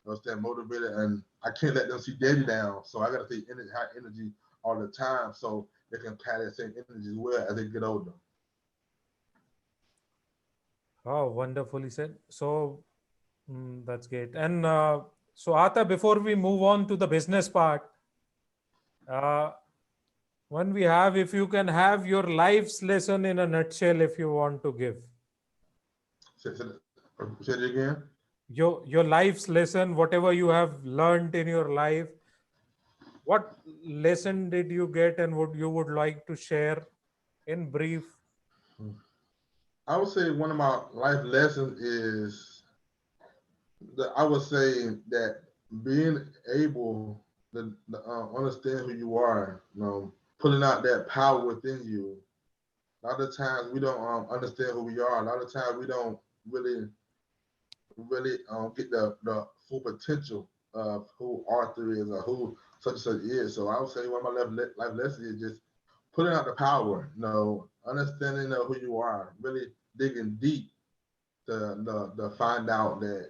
I understand motivated, and I can't let them see daddy down. So I got to take high energy all the time, so they can carry that same energy as well as they get older. Oh, wonderfully said. So that's great. And So, Ata, before we move on to the business part, uh, when we have, if you can have your life's lesson in a nutshell, if you want to give Say it again. your life's lesson, whatever you have learned in your life, what lesson did you get, and would you would like to share in brief? I would say one of my life lessons is that I would say that being able to understand who you are, pulling out that power within you. A lot of times we don't understand who we are. A lot of times we don't really, really get the full potential of who Arthur is or who such and such is. So I would say one of my life lessons is just putting out the power, understanding who you are, really digging deep to find out that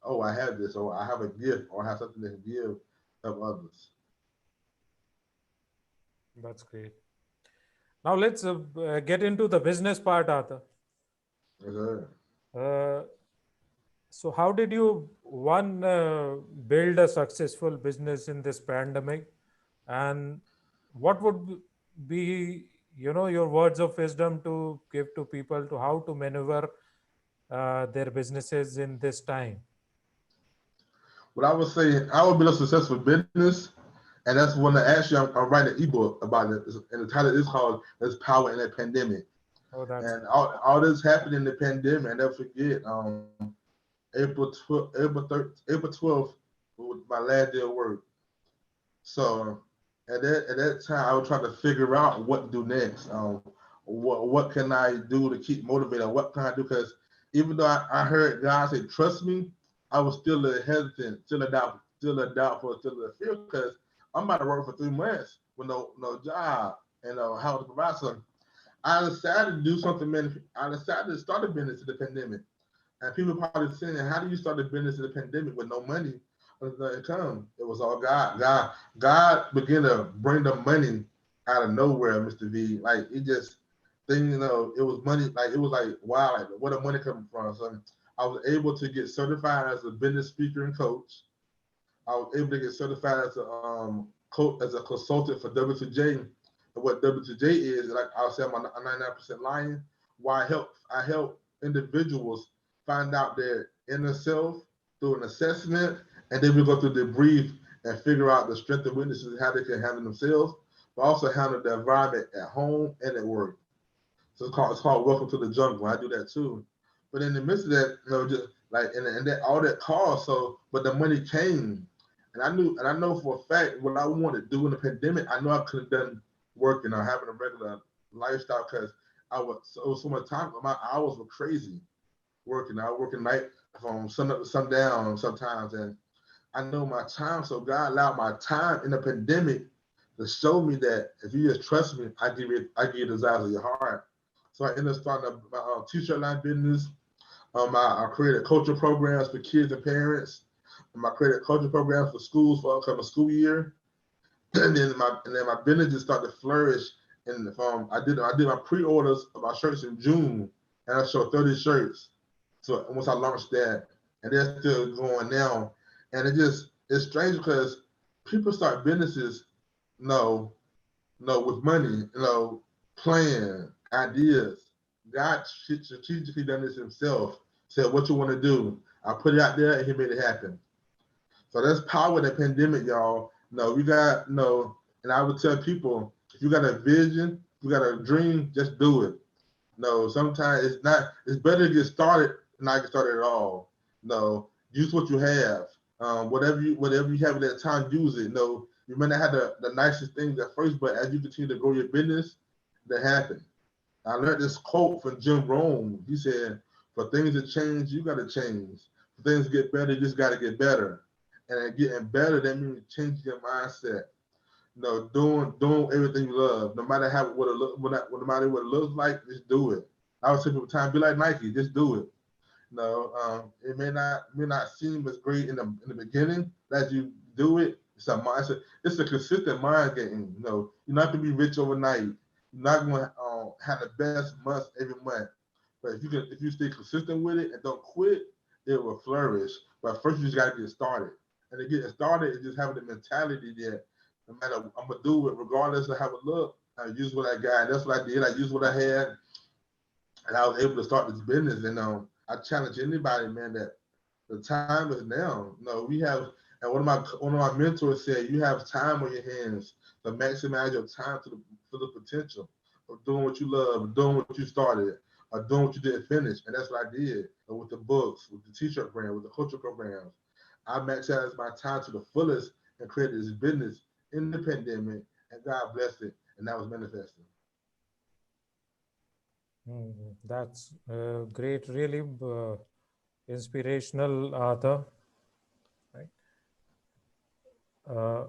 oh, I have this, or I have a gift, or I have something to give of others. That's great. Now let's get into the business part, Arthur. Okay. Uh, so, how did you one build a successful business in this pandemic, and what would be your words of wisdom to give to people to how to maneuver their businesses in this time? What I would say, I would build a successful business, and that's when actually I'm writing an ebook about it, and the title is called "There's Power in a Pandemic." Oh, that's And great. all this happened in the pandemic. I never forget. April 12th was my last day of work. So at that time, I was trying to figure out what to do next. What can I do to keep motivated? What can I do? Because even though I heard God say trust me, I was still a hesitant, still a doubtful, still a fear because I'm about to work for 3 months with no job and how to provide something. I decided to do something. Man, I decided to start a business in the pandemic. And people probably saying, how do you start a business in the pandemic with no money or no income? It was all God. God began to bring the money out of nowhere, Mr. V. Like it just thing, it was money, like it was like wow, like where the money coming from. So I was able to get certified as a business speaker and coach. I was able to get certified as a coach, as a consultant for W2J. And what W2J is, like I'll say, I'm a 99% lying. Why I help individuals find out their inner self through an assessment, and then we go through the brief and figure out the strength and weaknesses, how they can handle themselves, but also handle the environment at home and at work. So it's called Welcome to the Jungle. I do that too. But in the midst of that, just like and that all that cost. So, but the money came, and I know for a fact what I wanted to do in the pandemic. I know I could have done working or having a regular lifestyle because I was so much time. My hours were crazy working. I was working night from sun up to sundown sometimes, and I know my time. So God allowed my time in the pandemic to show me that if you just trust me, I give you the desires of your heart. So I ended up starting my t-shirt line business. I created culture programs for kids and parents. I created culture programs for schools for upcoming school year. And then my business just started to flourish. And I did my pre-orders of my shirts in June, and I sold 30 shirts. So once I launched that, and they're still going now, and it's strange because people start businesses, no, no, with money, plan, ideas. God strategically done this himself. Said, what you want to do? I put it out there and he made it happen. So that's power of the pandemic, y'all. No, we got no, and I would tell people, if you got a vision, if you got a dream, just do it. No, sometimes it's better to get started than not get started at all. No, use what you have. Whatever you have at that time, use it. No, you may not have the nicest things at first, but as you continue to grow your business, that happen. I learned this quote from Jim Rome. He said, "For things to change, you got to change. For things to get better, you just got to get better. And getting better, that means changing your mindset. Doing everything you love, no matter how what it look, no matter what it looks like, just do it. I would say people time be like Nike, just do it. It may not seem as great in the beginning, but as you do it, it's a mindset. It's a consistent mind game. You're not gonna be rich overnight. You're not gonna have the best months every month. But if you stay consistent with it and don't quit, it will flourish. But first, you just gotta get started. And to get started is just having the mentality that no matter I'm gonna do it regardless of how it look. I use what I got. And that's what I did. I used what I had, and I was able to start this business. And I challenge anybody, man, that the time is now. No, we have, and one of my mentors said, you have time on your hands to maximize your time to the potential of doing what you love, of doing what you started, or doing what you didn't finish. And that's what I did with the books, with the t-shirt brand, with the culture programs. I maximized my time to the fullest and created this business in the pandemic, and God blessed it, and that was manifesting. That's great, really inspirational, Arthur. Right. Uh,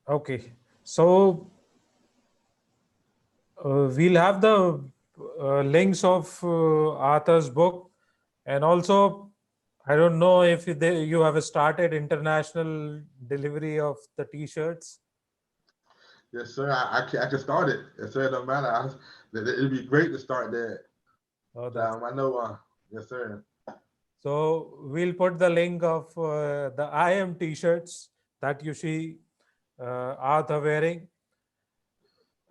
okay, so we'll have the links of Arthur's book, and also I don't know if you have started international delivery of the T-shirts. Yes, sir. I can start it. Yes, sir. It don't matter. It'd be great to start that. Oh, So that's I know. Yes, sir. so. We'll put the link of the I am T-shirts that you see Arthur wearing,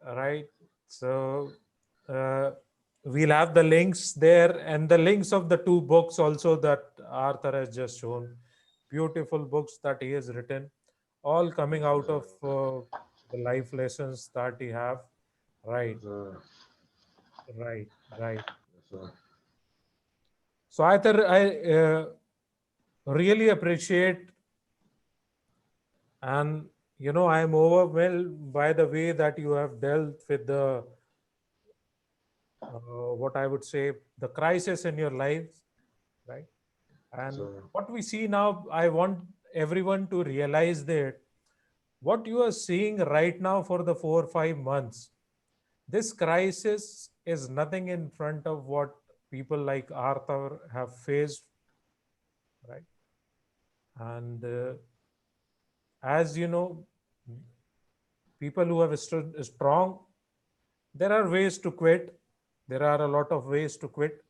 right? So uh, we'll have the links there and the links of the two books also that Arthur has just shown. Beautiful books that he has written, all coming Yes, out sir. of the life lessons that he have. Right, Yes, sir. right, right. Yes, sir. So Arthur, I really appreciate, and I am overwhelmed by the way that you have dealt with the what I would say, the crisis in your life, right? Yes, And sir. what we see now, I want everyone to realize that what you are seeing right now for the 4 or 5 months, this crisis is nothing in front of what people like Arthur have faced, right? And as you know, people who have stood strong, there are ways to quit. There are a lot of ways to quit,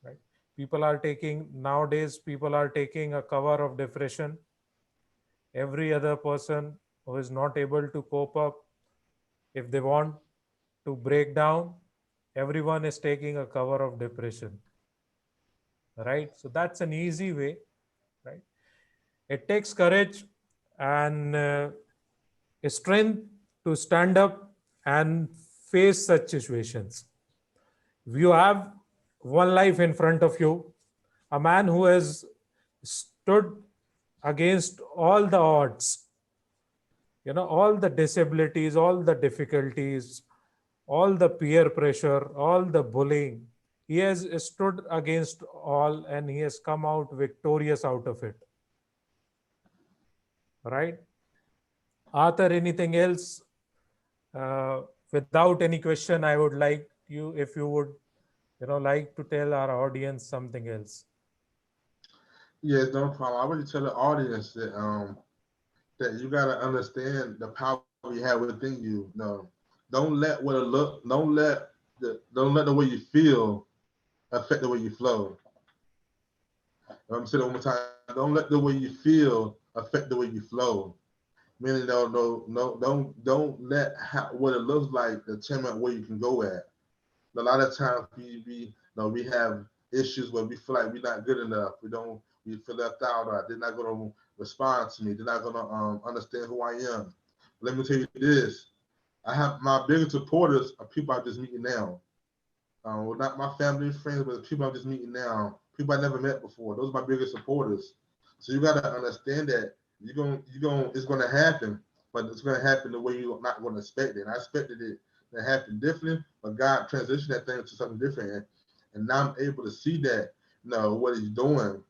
right? People are taking, nowadays, people are taking a cover of depression. Every other person who is not able to cope up, if they want to break down, everyone is taking a cover of depression, right? So that's an easy way, right? It takes courage and strength to stand up and face such situations. You have one life in front of you, a man who has stood against all the odds, all the disabilities, all the difficulties, all the peer pressure, all the bullying. He has stood against all and he has come out victorious out of it, right? Arthur, anything else? Uh, Without any question, I would like you, if you would, like to tell our audience something else. Yes, no problem. I already tell the audience that you gotta understand the power you have within you. No, don't let what it look. Don't let the way you feel affect the way you flow. I'm gonna say that one more time. Don't let the way you feel affect the way you flow. Meaning, don't let what it looks like determine where you can go at. A lot of times we have issues where we feel like we're not good enough. We feel left out, or they're not gonna respond to me. They're not gonna understand who I am. Let me tell you this: I have my biggest supporters are people I just meeting now. Well, not my family and friends, but the people I'm just meeting now. People I never met before. Those are my biggest supporters. So you gotta understand that it's gonna happen, but it's gonna happen the way you're not gonna expect it. And I expected it to happen differently, but God transitioned that thing to something different, and now I'm able to see that, what He's doing,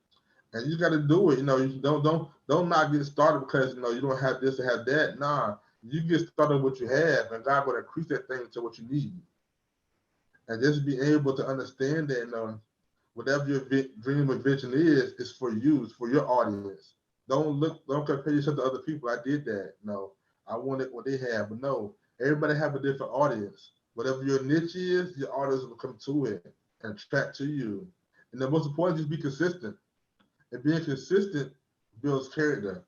and you got to do it. You don't not get started because you don't have this or have that. Nah, you get started with what you have, and God will increase that thing to what you need, and just be able to understand that whatever your dream or vision is for you, it's for your audience. Don't compare yourself to other people. I did that. No, I wanted what they have, but no, everybody have a different audience. Whatever your niche is, your audience will come to it and attract to you. And the most important is be consistent. And being consistent builds character.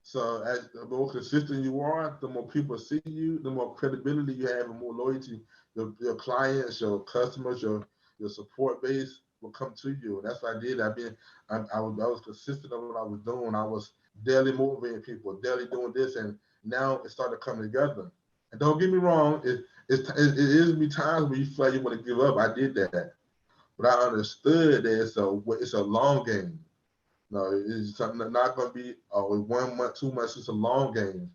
So as the more consistent you are, the more people see you, the more credibility you have, and more loyalty your clients, your customers, your support base will come to you. And that's what I did. I was consistent of what I was doing. I was daily motivating people, daily doing this, and now it started coming together. And don't get me wrong, it is be times where you feel like you want to give up. I did that, but I understood that it's a long game. No, it's something not going to be 1 month, 2 months. It's a long game.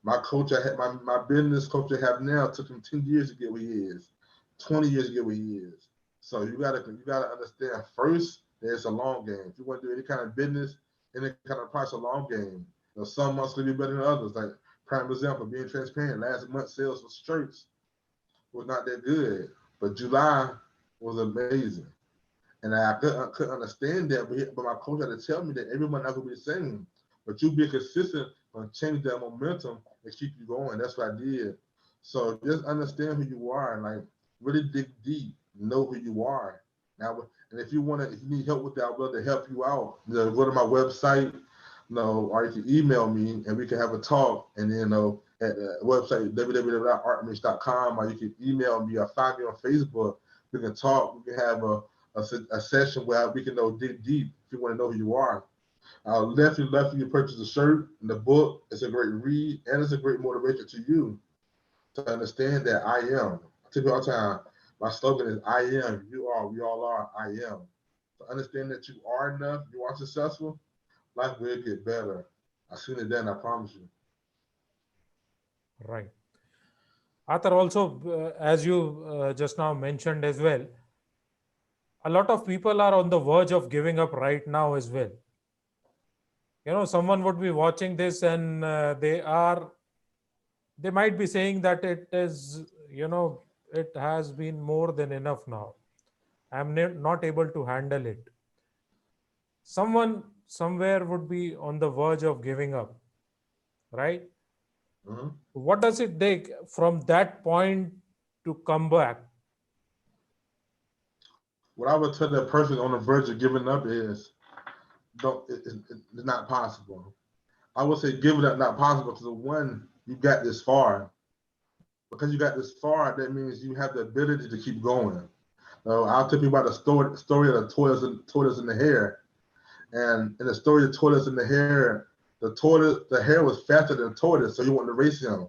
My coach, I had my business coach I have now took him 10 years to get where he is, 20 years to get where he is. So you gotta understand first that it's a long game. If you want to do any kind of business, any kind of price, a long game. Some months will be better than others. Like prime example, being transparent. Last month sales for shirts was not that good, but July was amazing. And I couldn't understand that, but my coach had to tell me that everyone not gonna be the same. But you be consistent and change that momentum and keep you going. That's what I did. So just understand who you are and like really dig deep, know who you are. Now, and if you need help with that, I'd love to help you out. Go to my website, or you can email me and we can have a talk. And then, at the website www.artmix.com, or you can email me or find me on Facebook. We can talk. We can have a session where we can dig deep if you want to know who you are. Left you purchase the shirt and the book. It's a great read and it's a great motivation to you to understand that I am. I tell you all the time, my slogan is I am, you are, we all are, I am. To understand that you are enough, you are successful, life will get better. I seen it then, I promise you. Right. Arthur, also, as you just now mentioned as well, a lot of people are on the verge of giving up right now as well. Someone would be watching this and they might be saying that it has been more than enough now. I'm not able to handle it. Someone somewhere would be on the verge of giving up, right? Mhm. What does it take from that point to come back? What I would tell that person on the verge of giving up is, don't. It's not possible. I would say give it up, not possible, because one, you got this far. Because you got this far, that means you have the ability to keep going. I'll tell you about the story of the tortoise and the hare. And in the story of the tortoise and the hare, the hare was faster than the tortoise, so you want to race him.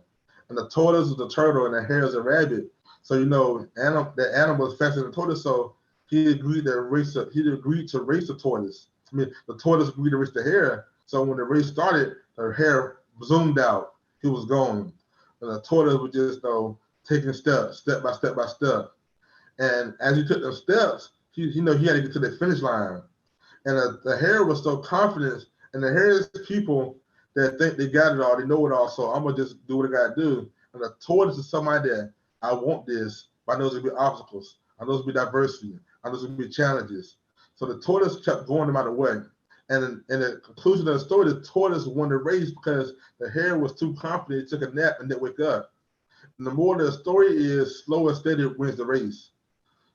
And the tortoise is the turtle, and the hare is a rabbit. So the animal is faster than the tortoise, so he agreed to race the tortoise. I mean, the tortoise agreed to race the hare. So when the race started, the hare zoomed out. He was gone, and the tortoise was just taking steps, step by step by step. And as he took those steps, he had to get to the finish line. And the hare was so confident, and the hare is people that think they got it all, they know it all, so I'm gonna just do what I gotta do. And the tortoise is somebody that I want this, but I know there's gonna be obstacles. I know there's gonna be diversity. I know there's gonna be challenges. So the tortoise kept going no matter what. And in the conclusion of the story, the tortoise won the race because the hare was too confident, he took a nap and didn't wake up. And the more the story is, slow and steady wins the race.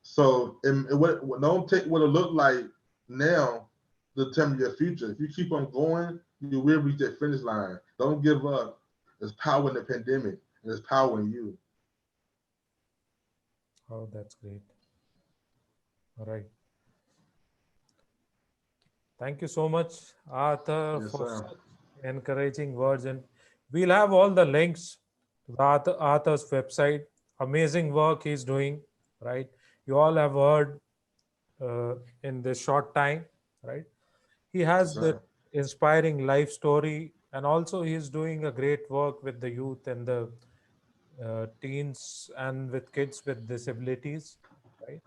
So don't take what it looked like now to determine your future. If you keep on going, you will reach that finish line. Don't give up. There's power in the pandemic, and there's power in you. Oh, that's great. All right. Thank you so much, Arthur, Yes, for sir. such encouraging words. And we'll have all the links to Arthur's website. Amazing work he's doing, right? You all have heard in this short time, right? He Yes, has the sir. inspiring life story, and also he's doing a great work with the youth and the teens and with kids with disabilities, right?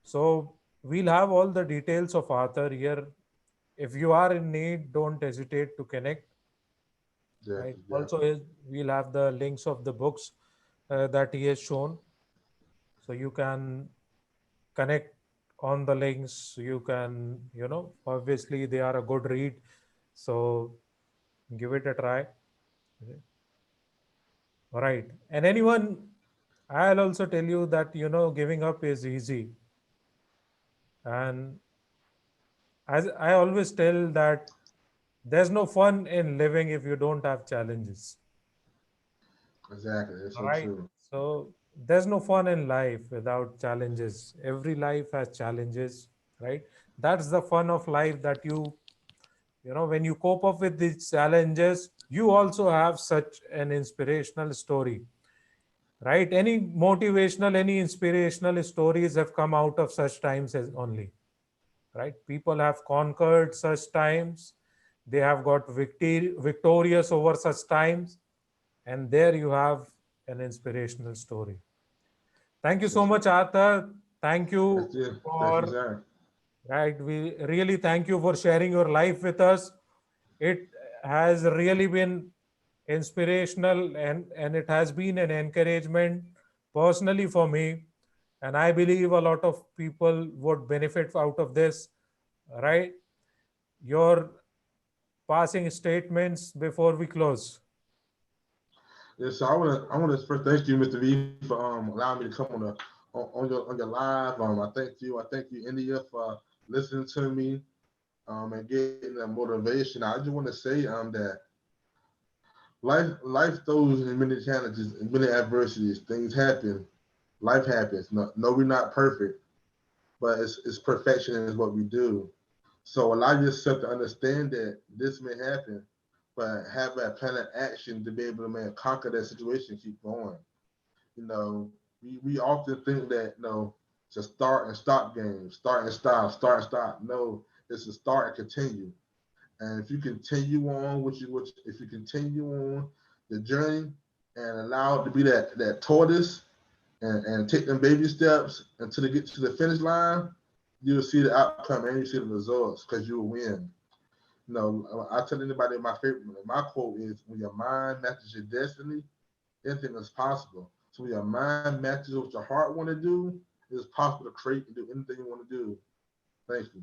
So we'll have all the details of Arthur here. If you are in need, don't hesitate to connect, right? Definitely, Also, definitely. we'll have the links of the books that he has shown, so you can connect on the links. You can, obviously they are a good read, so give it a try. Okay. All right. And anyone, I'll also tell you that, giving up is easy. And as I always tell that there's no fun in living if you don't have challenges. Exactly. That's so Right. true. So there's no fun in life without challenges. Every life has challenges, right? That's the fun of life, that when you cope up with these challenges, you also have such an inspirational story, right? Any motivational, any inspirational stories have come out of such times as only, right? People have conquered such times. They have got victorious over such times. And there you have an inspirational story. Thank you so Yes, much, Arthur. Thank that's you it. Thank you, for, sir. right. We really thank you for sharing your life with us. It has really been inspirational, and it has been an encouragement personally for me. And I believe a lot of people would benefit out of this, right? Your passing statements before we close. Yeah, so I wanna first thank you, Mr. V, for allowing me to come on your live. I thank you, India, for listening to me and getting that motivation. I just want to say that life throws in many challenges and many adversities. Things happen. Life happens. No, we're not perfect, but it's perfection is what we do. So allow yourself to understand that this may happen, but have that plan of action to be able to conquer that situation, keep going. We often think that it's a start and stop game, start and stop, start and stop. No, it's a start and continue. And if you continue on, if you continue on the journey and allow it to be that tortoise and take them baby steps until they get to the finish line, you'll see the outcome and you see the results because you'll win. I tell anybody my quote is, when your mind matches your destiny, anything is possible. So when your mind matches what your heart want to do, it's possible to create and do anything you want to do. Thank you.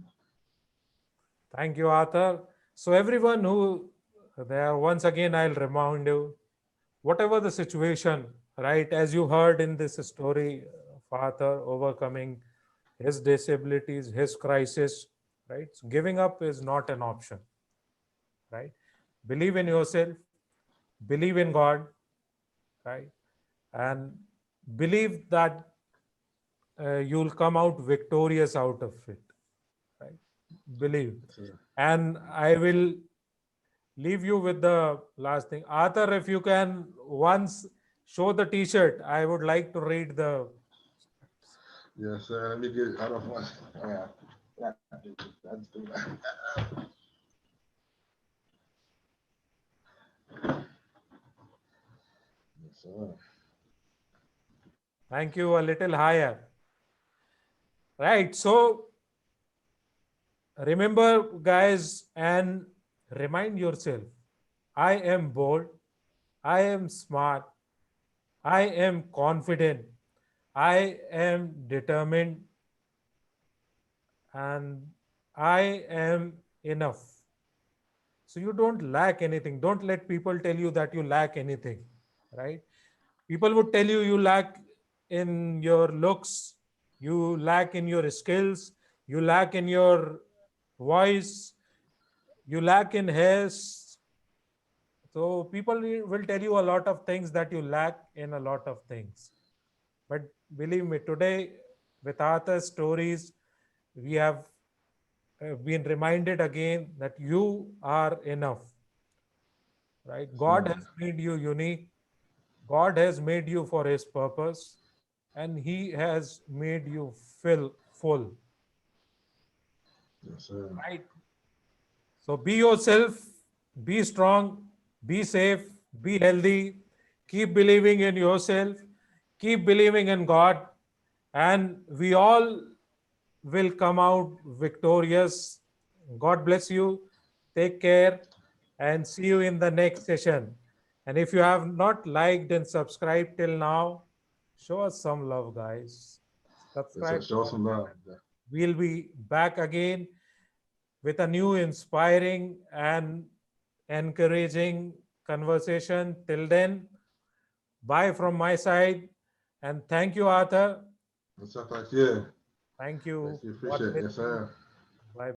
Thank you, Arthur. So, everyone who there, once again, I'll remind you, whatever the situation, right, as you heard in this story of Arthur overcoming his disabilities, his crisis, right? So giving up is not an option, right? Believe in yourself, believe in God, right? And believe that you'll come out victorious out of it, right? Believe. Yes, sir. And I will leave you with the last thing. Arthur, if you can once show the t-shirt, I would like to read the. Yes, sir. Let me get it. I don't want. I just do that. Yes, sir. Thank you. A little higher. Right. So remember, guys, and remind yourself, I am bold, I am smart, I am confident, I am determined, and I am enough. So you don't lack anything. Don't let people tell you that you lack anything, right? People would tell you you lack in your looks, you lack in your skills, you lack in your voice, you lack in hairs. So people will tell you a lot of things that you lack in a lot of things. But believe me, today with Arthur's stories, we have been reminded again that you are enough, right? Yes, God sir. has made you unique. God has made you for his purpose, and he has made you feel full, Yes, sir. right? So be yourself, be strong, be safe, be healthy, keep believing in yourself, keep believing in God, and we all will come out victorious. God bless you. Take care and see you in the next session. And if you have not liked and subscribed till now, show us some love, guys. Yes, sir. Subscribe to Show our some love. channel. We'll be back again with a new inspiring and encouraging conversation. Till then, bye from my side. And thank you, Arthur. Yes, sir. Thank you. Thank Thank you. you. God Appreciate it. bless Yes, you. sir. Bye